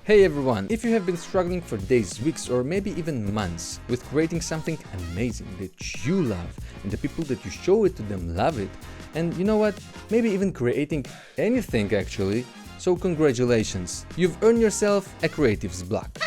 Hey everyone, if you have been struggling for days, weeks or maybe even months with creating something amazing that you love and the people that you show it to them love it, and you know what, maybe even creating anything actually, so congratulations, you've earned yourself a creative's block.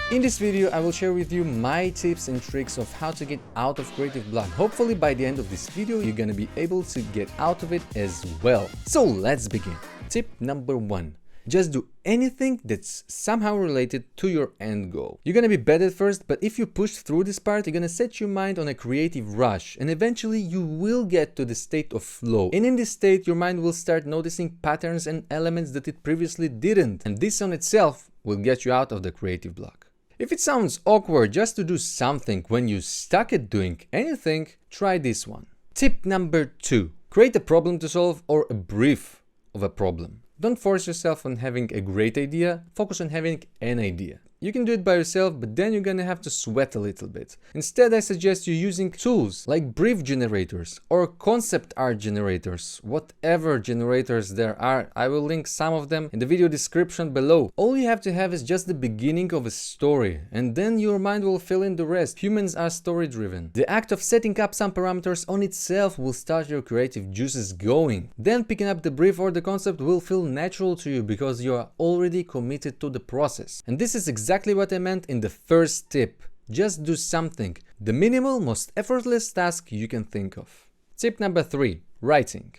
In this video I will share with you my tips and tricks of how to get out of creative block. Hopefully by the end of this video you're gonna be able to get out of it as well. So let's begin. Tip number 1. Just do anything that's somehow related to your end goal. You're gonna be bad at first, but if you push through this part, you're gonna set your mind on a creative rush, and eventually you will get to the state of flow. And in this state, your mind will start noticing patterns and elements that it previously didn't, and this on itself will get you out of the creative block. If it sounds awkward just to do something when you're stuck at doing anything, try this one. Tip number 2. Create a problem to solve or a brief of a problem. Don't force yourself on having a great idea, focus on having an idea. You can do it by yourself, but then you're gonna have to sweat a little bit. Instead, I suggest you using tools like brief generators or concept art generators, whatever generators there are. I will link some of them in the video description below. All you have to have is just the beginning of a story, and then your mind will fill in the rest. Humans are story driven. The act of setting up some parameters on itself will start your creative juices going. Then picking up the brief or the concept will feel natural to you because you are already committed to the process. And this is exactly what I meant in the first tip. Just do something. The minimal, most effortless task you can think of. Tip number 3. Writing.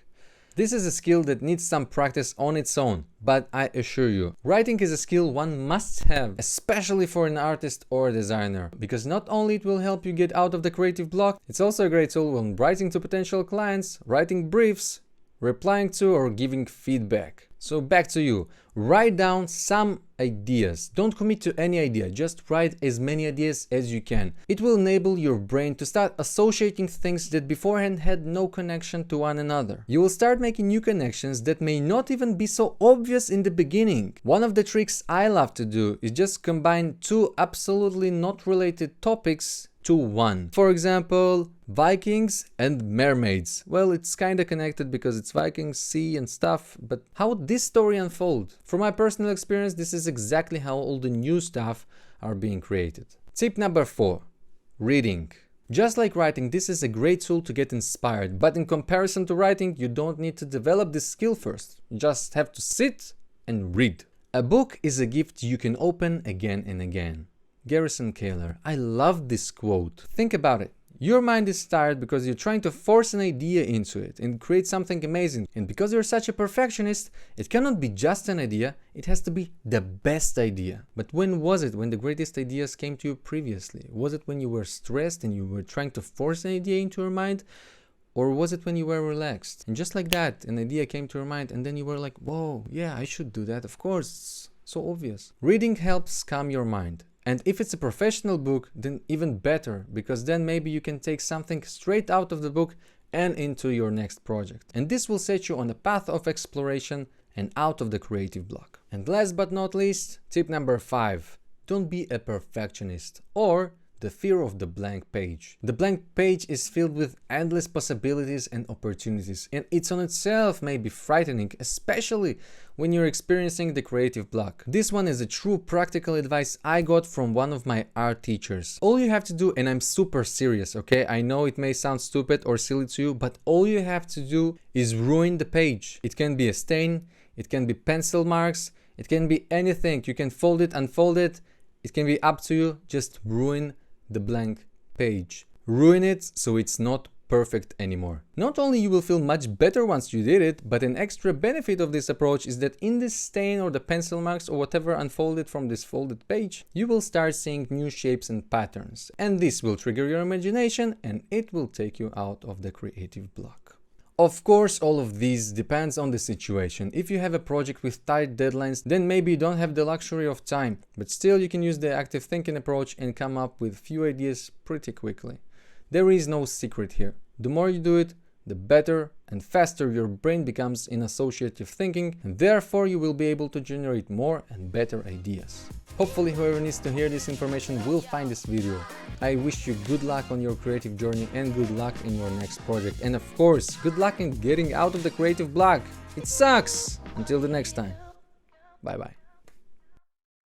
This is a skill that needs some practice on its own, but I assure you, writing is a skill one must have, especially for an artist or a designer, because not only it will help you get out of the creative block, it's also a great tool when writing to potential clients, writing briefs, replying to or giving feedback. So back to you. Write down some ideas. Don't commit to any idea, just write as many ideas as you can. It will enable your brain to start associating things that beforehand had no connection to one another. You will start making new connections that may not even be so obvious in the beginning. One of the tricks I love to do is just combine two absolutely not related topics to one. For example, Vikings and mermaids. Well, it's kinda connected because it's Vikings, sea and stuff, but how would this story unfold? From my personal experience, this is exactly how all the new stuff are being created. Tip number 4. Reading. Just like writing, this is a great tool to get inspired, but in comparison to writing, you don't need to develop this skill first. You just have to sit and read. A book is a gift you can open again and again. Garrison Keillor. I love this quote. Think about it. Your mind is tired because you're trying to force an idea into it and create something amazing. And because you're such a perfectionist, it cannot be just an idea, it has to be the best idea. But when was it when the greatest ideas came to you previously? Was it when you were stressed and you were trying to force an idea into your mind? Or was it when you were relaxed? And just like that, an idea came to your mind and then you were like, whoa, yeah, I should do that. Of course, it's so obvious. Reading helps calm your mind. And if it's a professional book, then even better, because then maybe you can take something straight out of the book and into your next project. And this will set you on a path of exploration and out of the creative block. And last but not least, tip number 5. Don't be a perfectionist or the fear of the blank page. The blank page is filled with endless possibilities and opportunities, and it's on itself may be frightening, especially when you're experiencing the creative block. This one is a true practical advice I got from one of my art teachers. All you have to do, and I'm super serious, okay? I know it may sound stupid or silly to you, but all you have to do is ruin the page. It can be a stain, it can be pencil marks, it can be anything. You can fold it, unfold it, it can be up to you. Just ruin the blank page. Ruin it so it's not perfect anymore. Not only you will feel much better once you did it, but an extra benefit of this approach is that in this stain or the pencil marks or whatever unfolded from this folded page, you will start seeing new shapes and patterns. And this will trigger your imagination and it will take you out of the creative block. Of course, all of these depends on the situation. If you have a project with tight deadlines, then maybe you don't have the luxury of time, but still you can use the active thinking approach and come up with few ideas pretty quickly. There is no secret here. The more you do it, the better and faster your brain becomes in associative thinking, and therefore you will be able to generate more and better ideas. Hopefully whoever needs to hear this information will find this video. I wish you good luck on your creative journey and good luck in your next project, and of course, good luck in getting out of the creative block. It sucks! Until the next time. Bye bye.